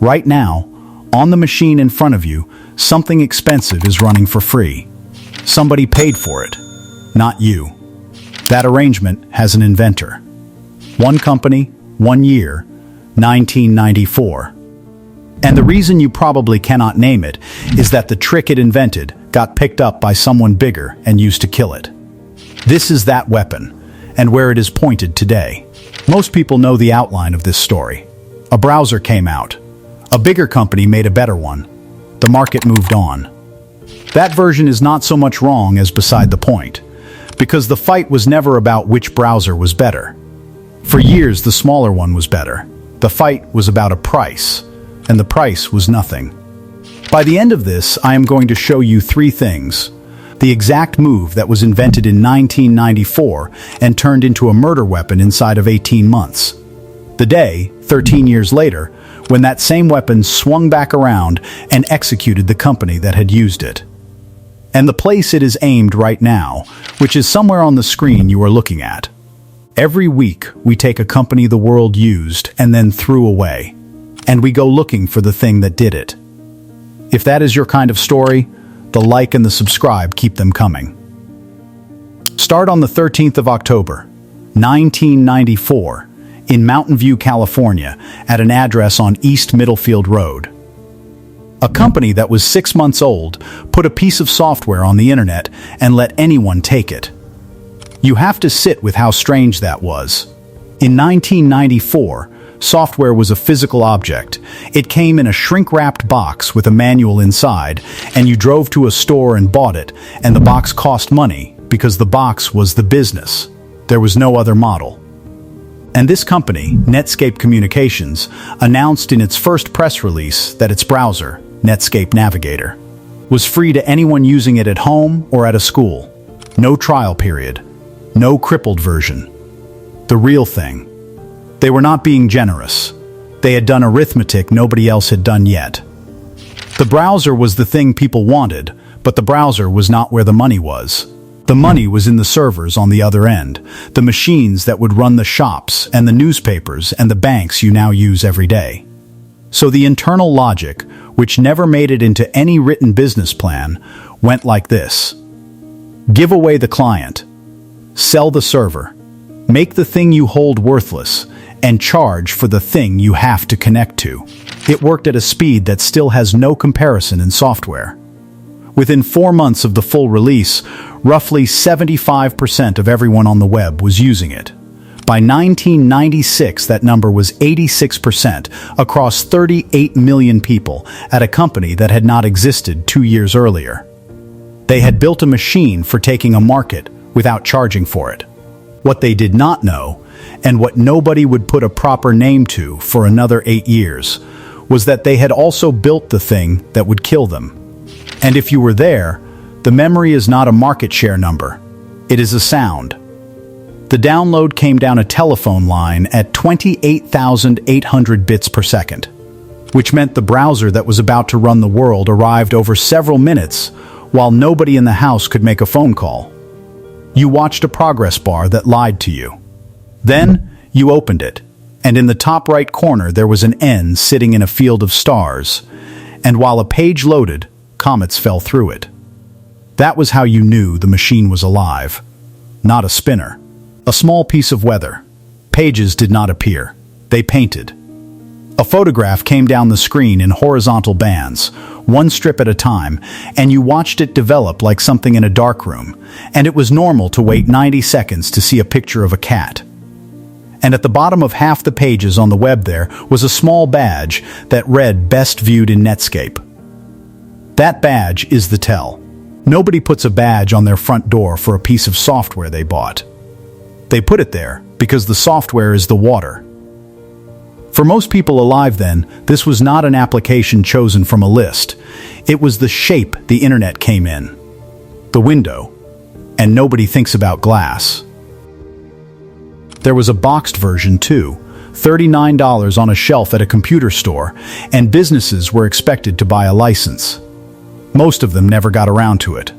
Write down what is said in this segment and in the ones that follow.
Right now, on the machine in front of you, something expensive is running for free. Somebody paid for it, not you. That arrangement has an inventor. One company, 1 year, 1994. And the reason you probably cannot name it is that the trick it invented got picked up by someone bigger and used to kill it. This is that weapon, and where it is pointed today. Most people know the outline of this story. A browser came out. A bigger company made a better one. The market moved on. That version is not so much wrong as beside the point, because the fight was never about which browser was better. For years, the smaller one was better. The fight was about a price, and the price was nothing. By the end of this, I am going to show you 3 things. The exact move that was invented in 1994 and turned into a murder weapon inside of 18 months. The day, 13 years later, when that same weapon swung back around and executed the company that had used it. And the place it is aimed right now, which is somewhere on the screen you are looking at. Every week, we take a company the world used and then threw away, and we go looking for the thing that did it. If that is your kind of story, the like and the subscribe keep them coming. Start on the 13th of October, 1994, in Mountain View, California, at an address on East Middlefield Road. A company that was 6 months old put a piece of software on the internet and let anyone take it. You have to sit with how strange that was. In 1994, software was a physical object. It came in a shrink-wrapped box with a manual inside, and you drove to a store and bought it, and the box cost money because the box was the business. There was no other model. And this company, Netscape Communications, announced in its first press release that its browser, Netscape Navigator, was free to anyone using it at home or at a school. No trial period. No crippled version. The real thing. They were not being generous. They had done arithmetic nobody else had done yet. The browser was the thing people wanted, but the browser was not where the money was. The money was in the servers on the other end, the machines that would run the shops and the newspapers and the banks you now use every day. So the internal logic, which never made it into any written business plan, went like this. Give away the client. Sell the server. Make the thing you hold worthless, and charge for the thing you have to connect to. It worked at a speed that still has no comparison in software. Within 4 months of the full release, roughly 75% of everyone on the web was using it. By 1996, that number was 86% across 38 million people at a company that had not existed 2 years earlier. They had built a machine for taking a market without charging for it. What they did not know, and what nobody would put a proper name to for another 8 years, was that they had also built the thing that would kill them. And if you were there, the memory is not a market share number. It is a sound. The download came down a telephone line at 28,800 bits per second, which meant the browser that was about to run the world arrived over several minutes while nobody in the house could make a phone call. You watched a progress bar that lied to you. Then you opened it, and in the top right corner there was an N sitting in a field of stars, and while a page loaded, comets fell through it. That was how you knew the machine was alive. Not a spinner. A small piece of weather. Pages did not appear. They painted. A photograph came down the screen in horizontal bands, one strip at a time, and you watched it develop like something in a darkroom, and it was normal to wait 90 seconds to see a picture of a cat. And at the bottom of half the pages on the web there was a small badge that read Best Viewed in Netscape. That badge is the tell. Nobody puts a badge on their front door for a piece of software they bought. They put it there because the software is the water. For most people alive then, this was not an application chosen from a list. It was the shape the internet came in. The window. And nobody thinks about glass. There was a boxed version too, $39 on a shelf at a computer store, and businesses were expected to buy a license. Most of them never got around to it.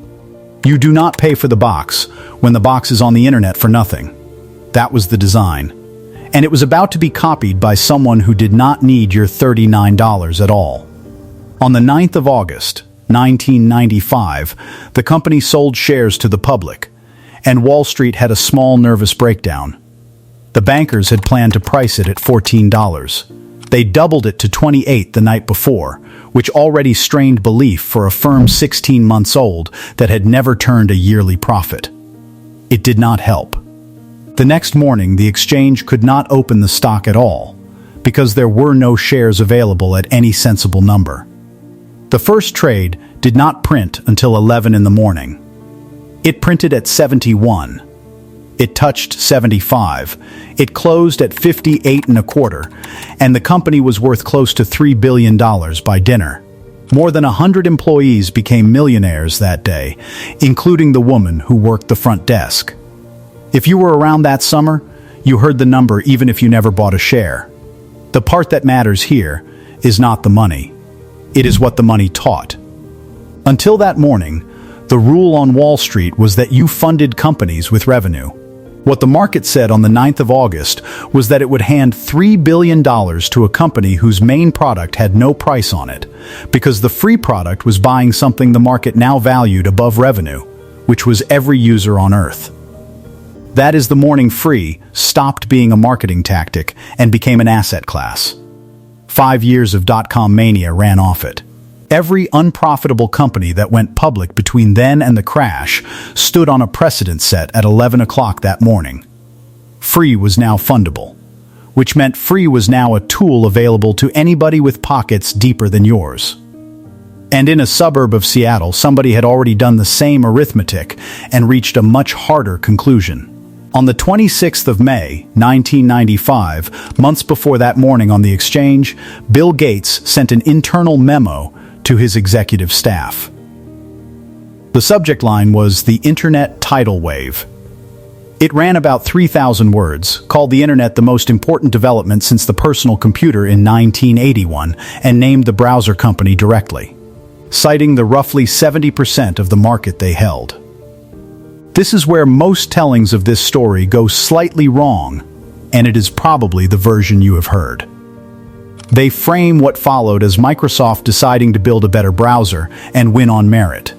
You do not pay for the box when the box is on the internet for nothing. That was the design. and it was about to be copied by someone who did not need your $39 at all. On the 9th of August, 1995, the company sold shares to the public, and Wall Street had a small nervous breakdown. The bankers had planned to price it at $14. They doubled it to $28 the night before, which already strained belief for a firm 16 months old that had never turned a yearly profit. It did not help. The next morning, the exchange could not open the stock at all, because there were no shares available at any sensible number. The first trade did not print until 11 in the morning. It printed at 71. It touched 75. It closed at 58.25, and the company was worth close to $3 billion by dinner. More than 100 employees became millionaires that day, including the woman who worked the front desk. If you were around that summer, you heard the number even if you never bought a share. The part that matters here is not the money. It is what the money taught. Until that morning, the rule on Wall Street was that you funded companies with revenue. What the market said on the 9th of August was that it would hand $3 billion to a company whose main product had no price on it, because the free product was buying something the market now valued above revenue, which was every user on Earth. That is the morning free stopped being a marketing tactic and became an asset class. 5 years of dot-com mania ran off it. Every unprofitable company that went public between then and the crash stood on a precedent set at 11 o'clock that morning. Free was now fundable, which meant free was now a tool available to anybody with pockets deeper than yours. And in a suburb of Seattle, somebody had already done the same arithmetic and reached a much harder conclusion. On the 26th of May, 1995, months before that morning on the exchange, Bill Gates sent an internal memo to his executive staff. The subject line was the Internet Tidal Wave. It ran about 3,000 words, called the Internet the most important development since the personal computer in 1981, and named the browser company directly, citing the roughly 70% of the market they held. This is where most tellings of this story go slightly wrong, and it is probably the version you have heard. They frame what followed as Microsoft deciding to build a better browser and win on merit.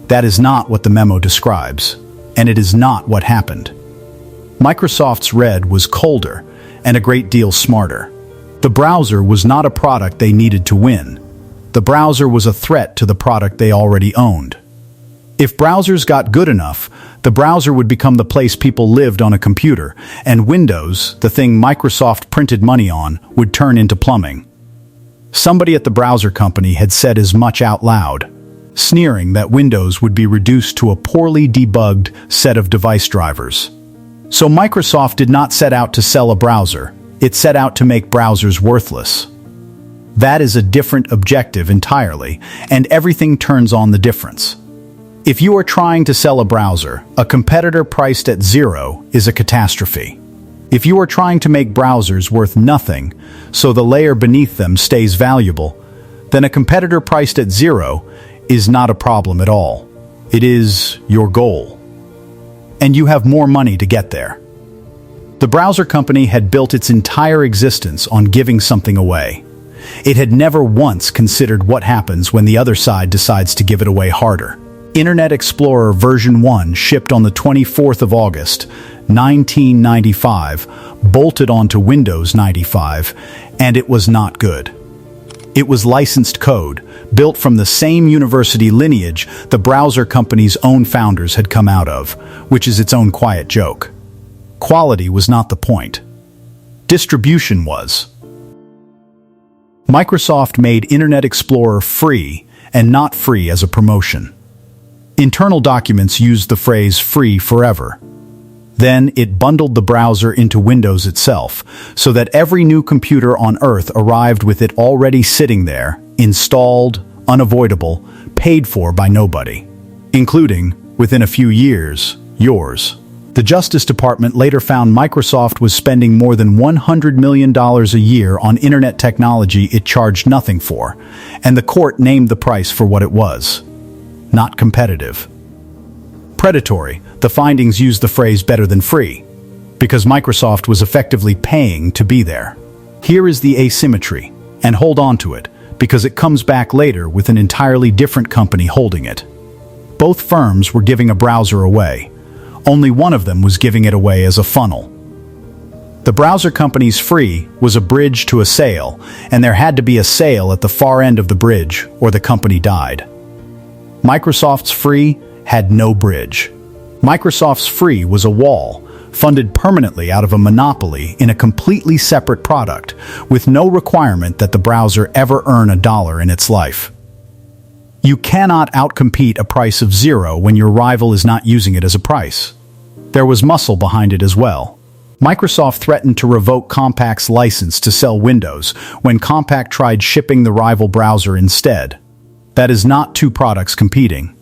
That is not what the memo describes, and it is not what happened. Microsoft's red was colder and a great deal smarter. The browser was not a product they needed to win. The browser was a threat to the product they already owned. If browsers got good enough, the browser would become the place people lived on a computer, and Windows, the thing Microsoft printed money on, would turn into plumbing. Somebody at the browser company had said as much out loud, sneering that Windows would be reduced to a poorly debugged set of device drivers. So Microsoft did not set out to sell a browser, it set out to make browsers worthless. That is a different objective entirely, and everything turns on the difference. If you are trying to sell a browser, a competitor priced at zero is a catastrophe. If you are trying to make browsers worth nothing, so the layer beneath them stays valuable, then a competitor priced at zero is not a problem at all. It is your goal. And you have more money to get there. The browser company had built its entire existence on giving something away. It had never once considered what happens when the other side decides to give it away harder. Internet Explorer version 1 shipped on the 24th of August, 1995, bolted onto Windows 95, and it was not good. It was licensed code, built from the same university lineage the browser company's own founders had come out of, which is its own quiet joke. Quality was not the point. Distribution was. Microsoft made Internet Explorer free, and not free as a promotion. Internal documents used the phrase free forever. Then it bundled the browser into Windows itself, so that every new computer on Earth arrived with it already sitting there, installed, unavoidable, paid for by nobody, including, within a few years, yours. The Justice Department later found Microsoft was spending more than $100 million a year on internet technology it charged nothing for, and the court named the price for what it was. Not competitive. Predatory, the findings used the phrase better than free. because Microsoft was effectively paying to be there. Here is the asymmetry, and hold on to it, because it comes back later with an entirely different company holding it. Both firms were giving a browser away. Only one of them was giving it away as a funnel. The browser company's free was a bridge to a sale, and there had to be a sale at the far end of the bridge, or the company died. Microsoft's free had no bridge. Microsoft's free was a wall, funded permanently out of a monopoly in a completely separate product, with no requirement that the browser ever earn $1 in its life. You cannot outcompete a price of 0 when your rival is not using it as a price. There was muscle behind it as well. Microsoft threatened to revoke Compact's license to sell Windows when Compaq tried shipping the rival browser instead. That is not two products competing.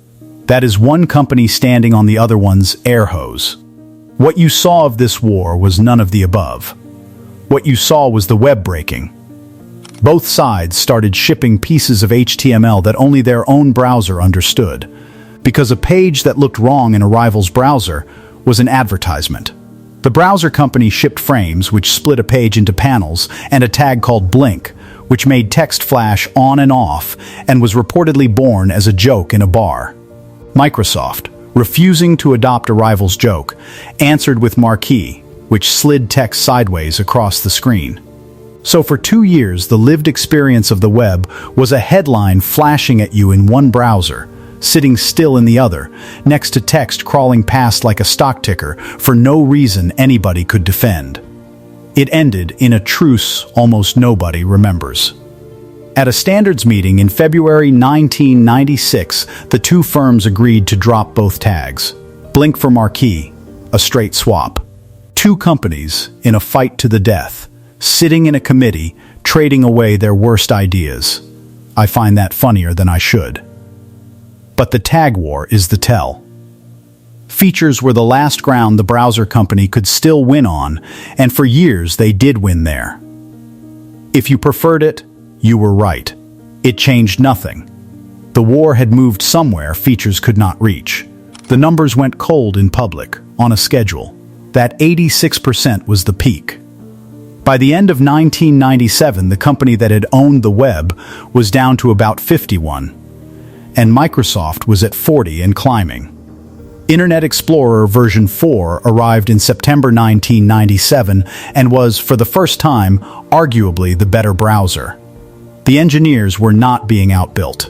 That is one company standing on the other one's air hose. What you saw of this war was none of the above. What you saw was the web breaking. Both sides started shipping pieces of HTML that only their own browser understood, because a page that looked wrong in a rival's browser was an advertisement. The browser company shipped frames which split a page into panels and a tag called blink, which made text flash on and off and was reportedly born as a joke in a bar. Microsoft, refusing to adopt a rival's joke, answered with marquee, which slid text sideways across the screen. So for 2 years, the lived experience of the web was a headline flashing at you in one browser, sitting still in the other, next to text crawling past like a stock ticker for no reason anybody could defend. It ended in a truce almost nobody remembers. At a standards meeting in February 1996, the two firms agreed to drop both tags. Blink for marquee, a straight swap. Two companies in a fight to the death, sitting in a committee, trading away their worst ideas. I find that funnier than I should. But the tag war is the tell. Features were the last ground the browser company could still win on, and for years they did win there. If you preferred it, you were right. It changed nothing. The war had moved somewhere features could not reach. The numbers went cold in public, on a schedule. That 86% was the peak. By the end of 1997, the company that had owned the web was down to about 51, and Microsoft was at 40 and climbing. Internet Explorer version 4 arrived in September 1997 and was, for the first time, arguably the better browser. The engineers were not being outbuilt.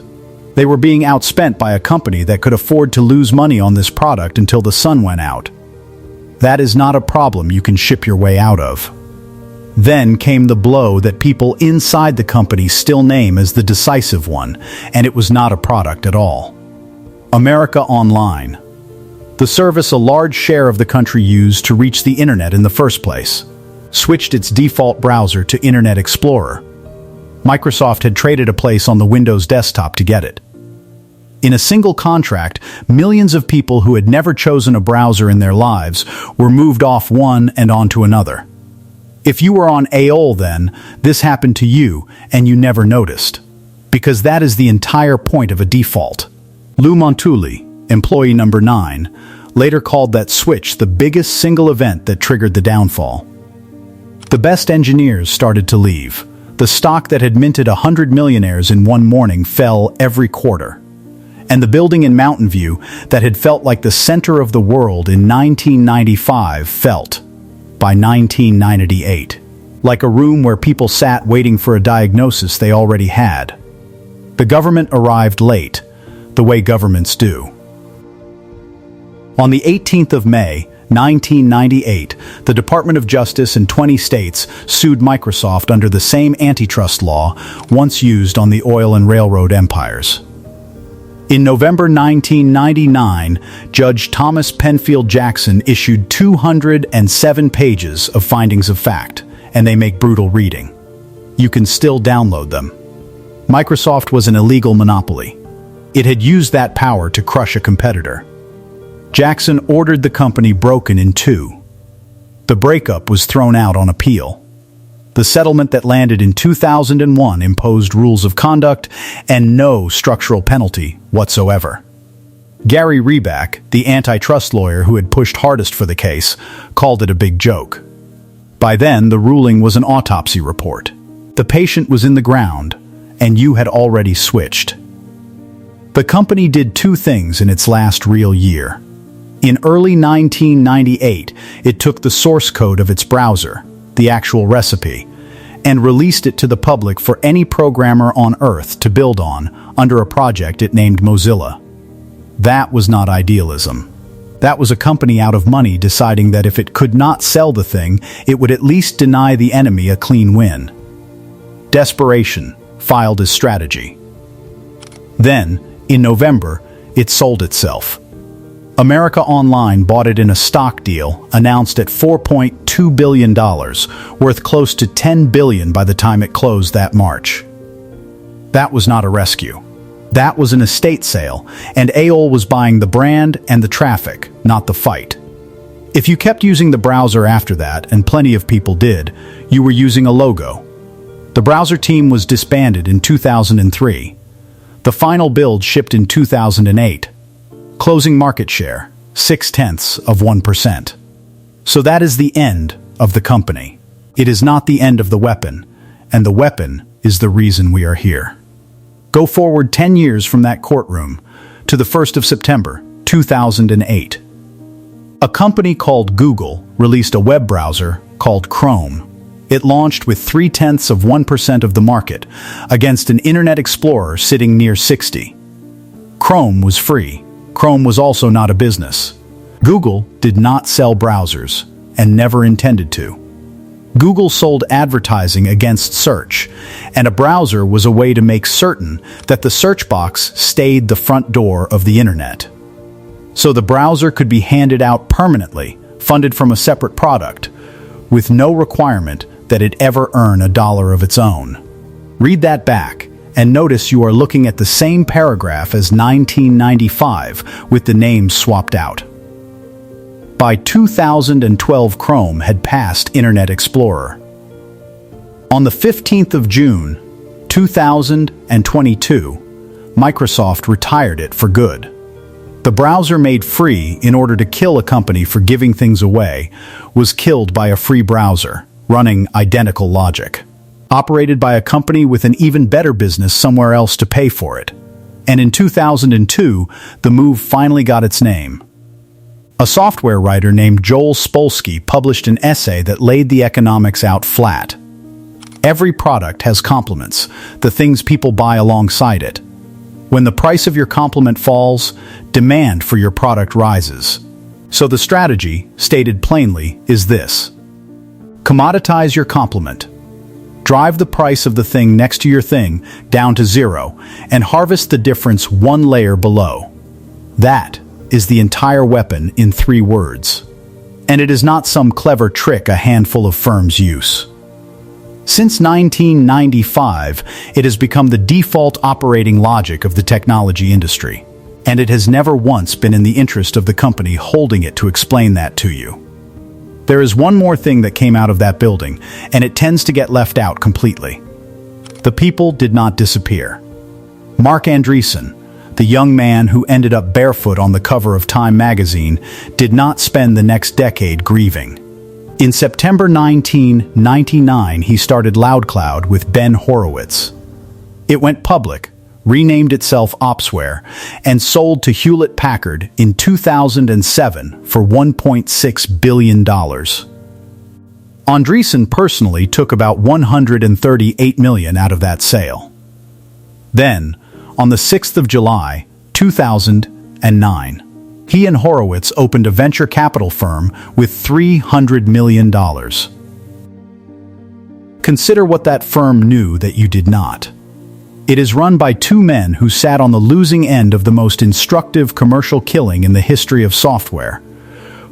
They were being outspent by a company that could afford to lose money on this product until the sun went out. That is not a problem you can ship your way out of. Then came the blow that people inside the company still name as the decisive one, and it was not a product at all. America Online. The service a large share of the country used to reach the internet in the first place, switched its default browser to Internet Explorer. Microsoft had traded a place on the Windows desktop to get it. In a single contract, millions of people who had never chosen a browser in their lives were moved off one and onto another. If you were on AOL then, this happened to you and you never noticed, because that is the entire point of a default. Lou Montulli, employee number 9, later called that switch the biggest single event that triggered the downfall. The best engineers started to leave. The stock that had minted 100 millionaires in one morning fell every quarter. And the building in Mountain View that had felt like the center of the world in 1995 felt, by 1998, like a room where people sat waiting for a diagnosis they already had. The government arrived late, the way governments do. On the 18th of May, 1998, the Department of Justice in 20 states sued Microsoft under the same antitrust law once used on the oil and railroad empires. In November 1999, Judge Thomas Penfield Jackson issued 207 pages of findings of fact, and they make brutal reading. You can still download them. Microsoft was an illegal monopoly. It had used that power to crush a competitor. Jackson ordered the company broken in two. The breakup was thrown out on appeal. The settlement that landed in 2001 imposed rules of conduct and no structural penalty whatsoever. Gary Reback, the antitrust lawyer who had pushed hardest for the case, called it a big joke. By then, the ruling was an autopsy report. The patient was in the ground, and you had already switched. The company did two things in its last real year. In early 1998, it took the source code of its browser, the actual recipe, and released it to the public for any programmer on Earth to build on under a project it named Mozilla. That was not idealism. That was a company out of money deciding that if it could not sell the thing, it would at least deny the enemy a clean win. Desperation filed as strategy. Then, in November, it sold itself. America Online bought it in a stock deal announced at $4.2 billion, worth close to $10 billion by the time it closed that March. That was not a rescue. That was an estate sale, and AOL was buying the brand and the traffic, not the fight. If you kept using the browser after that, and plenty of people did, you were using a logo. The browser team was disbanded in 2003. The final build shipped in 2008. Closing market share, 0.6%. So that is the end of the company. It is not the end of the weapon, and the weapon is the reason we are here. Go forward 10 years from that courtroom to the 1st of September, 2008. A company called Google released a web browser called Chrome. It launched with 0.3% of the market against an Internet Explorer sitting near 60. Chrome was free. Chrome was also not a business. Google did not sell browsers and never intended to. Google sold advertising against search, and a browser was a way to make certain that the search box stayed the front door of the internet. So the browser could be handed out permanently, funded from a separate product, with no requirement that it ever earn $1 of its own. Read that back, and notice you are looking at the same paragraph as 1995 with the names swapped out. By 2012, Chrome had passed Internet Explorer. On the 15th of June, 2022, Microsoft retired it for good. The browser made free in order to kill a company for giving things away was killed by a free browser, running identical logic. Operated by a company with an even better business somewhere else to pay for it. And in 2002, the move finally got its name. A software writer named Joel Spolsky published an essay that laid the economics out flat. Every product has complements, the things people buy alongside it. When the price of your complement falls, demand for your product rises. So the strategy, stated plainly, is this. Commoditize your complement. Drive the price of the thing next to your thing down to zero and harvest the difference one layer below. That is the entire weapon in 3 words. And it is not some clever trick a handful of firms use. Since 1995, it has become the default operating logic of the technology industry, and it has never once been in the interest of the company holding it to explain that to you. There is one more thing that came out of that building, and it tends to get left out completely. The people did not disappear. Mark Andreessen, the young man who ended up barefoot on the cover of Time magazine, did not spend the next decade grieving. In September 1999, he started LoudCloud with Ben Horowitz. It went public, renamed itself Opsware, and sold to Hewlett-Packard in 2007 for $1.6 billion. Andreessen personally took about $138 million out of that sale. Then, on the 6th of July, 2009, he and Horowitz opened a venture capital firm with $300 million. Consider what that firm knew that you did not. It is run by 2 men who sat on the losing end of the most instructive commercial killing in the history of software,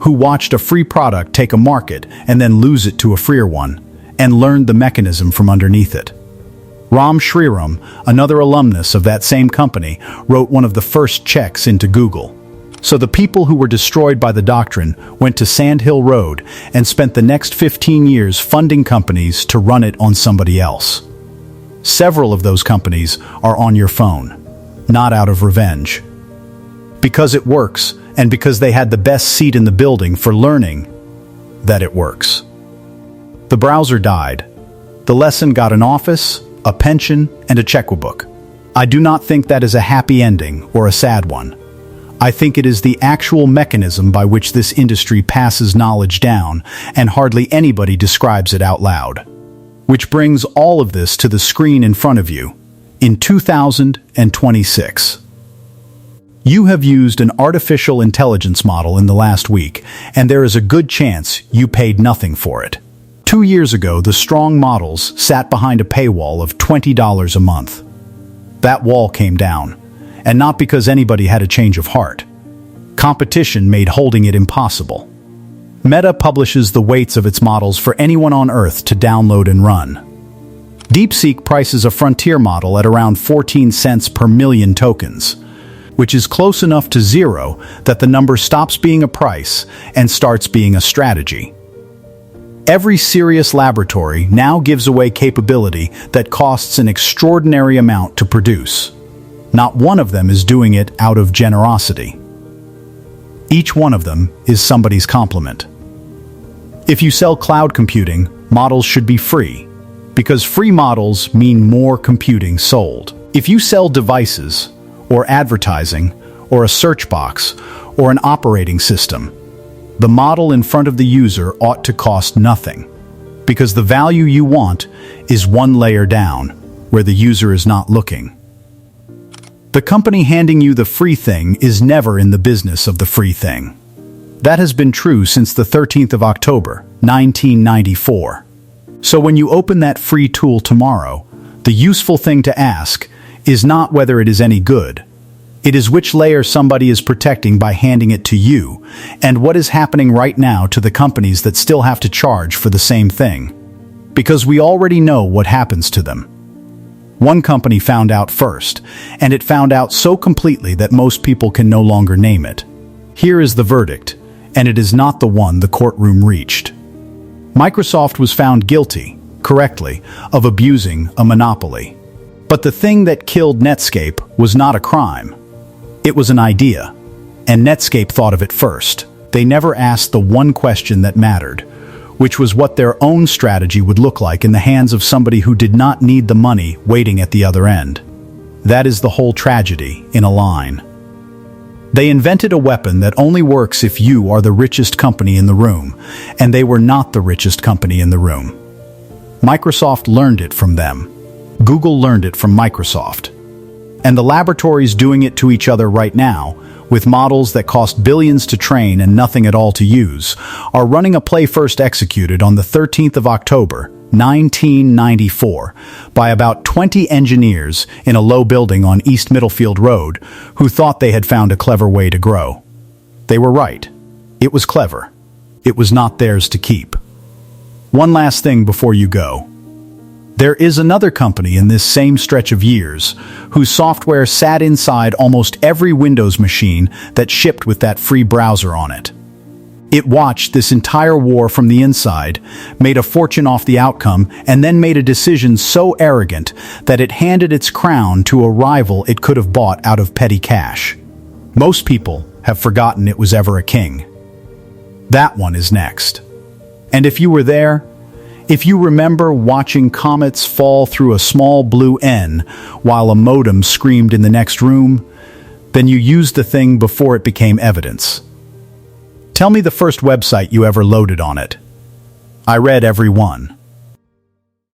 who watched a free product take a market and then lose it to a freer one, and learned the mechanism from underneath it. Ram Shriram, another alumnus of that same company, wrote one of the first checks into Google. So the people who were destroyed by the doctrine went to Sand Hill Road and spent the next 15 years funding companies to run it on somebody else. Several of those companies are on your phone, not out of revenge. Because it works, and because they had the best seat in the building for learning that it works. The browser died. The lesson got an office, a pension, and a checkbook. I do not think that is a happy ending or a sad one. I think it is the actual mechanism by which this industry passes knowledge down, and hardly anybody describes it out loud. Which brings all of this to the screen in front of you, in 2026. You have used an artificial intelligence model in the last week, and there is a good chance you paid nothing for it. 2 years ago, the strong models sat behind a paywall of $20 a month. That wall came down, and not because anybody had a change of heart. Competition made holding it impossible. Meta publishes the weights of its models for anyone on Earth to download and run. DeepSeek prices a frontier model at around 14 cents per million tokens, which is close enough to zero that the number stops being a price and starts being a strategy. Every serious laboratory now gives away capability that costs an extraordinary amount to produce. Not one of them is doing it out of generosity. Each one of them is somebody's compliment. If you sell cloud computing, models should be free, because free models mean more computing sold. If you sell devices, or advertising, or a search box, or an operating system, the model in front of the user ought to cost nothing, because the value you want is one layer down, where the user is not looking. The company handing you the free thing is never in the business of the free thing. That has been true since the 13th of October, 1994. So when you open that free tool tomorrow, the useful thing to ask is not whether it is any good. It is which layer somebody is protecting by handing it to you, and what is happening right now to the companies that still have to charge for the same thing. Because we already know what happens to them. One company found out first, and it found out so completely that most people can no longer name it. Here is the verdict, and it is not the one the courtroom reached. Microsoft was found guilty, correctly, of abusing a monopoly. But the thing that killed Netscape was not a crime. It was an idea, and Netscape thought of it first. They never asked the one question that mattered, which was what their own strategy would look like in the hands of somebody who did not need the money waiting at the other end. That is the whole tragedy in a line. They invented a weapon that only works if you are the richest company in the room, and they were not the richest company in the room. Microsoft learned it from them. Google learned it from Microsoft. And the laboratories doing it to each other right now, with models that cost billions to train and nothing at all to use, are running a play first executed on the 13th of October, 1994, by about 20 engineers in a low building on East Middlefield Road who thought they had found a clever way to grow. They were right. It was clever. It was not theirs to keep. One last thing before you go. There is another company in this same stretch of years whose software sat inside almost every Windows machine that shipped with that free browser on it. It watched this entire war from the inside, made a fortune off the outcome, and then made a decision so arrogant that it handed its crown to a rival it could have bought out of petty cash. Most people have forgotten it was ever a king. That one is next. And if you were there, if you remember watching comets fall through a small blue N while a modem screamed in the next room, then you used the thing before it became evidence. Tell me the first website you ever loaded on it. I read every one.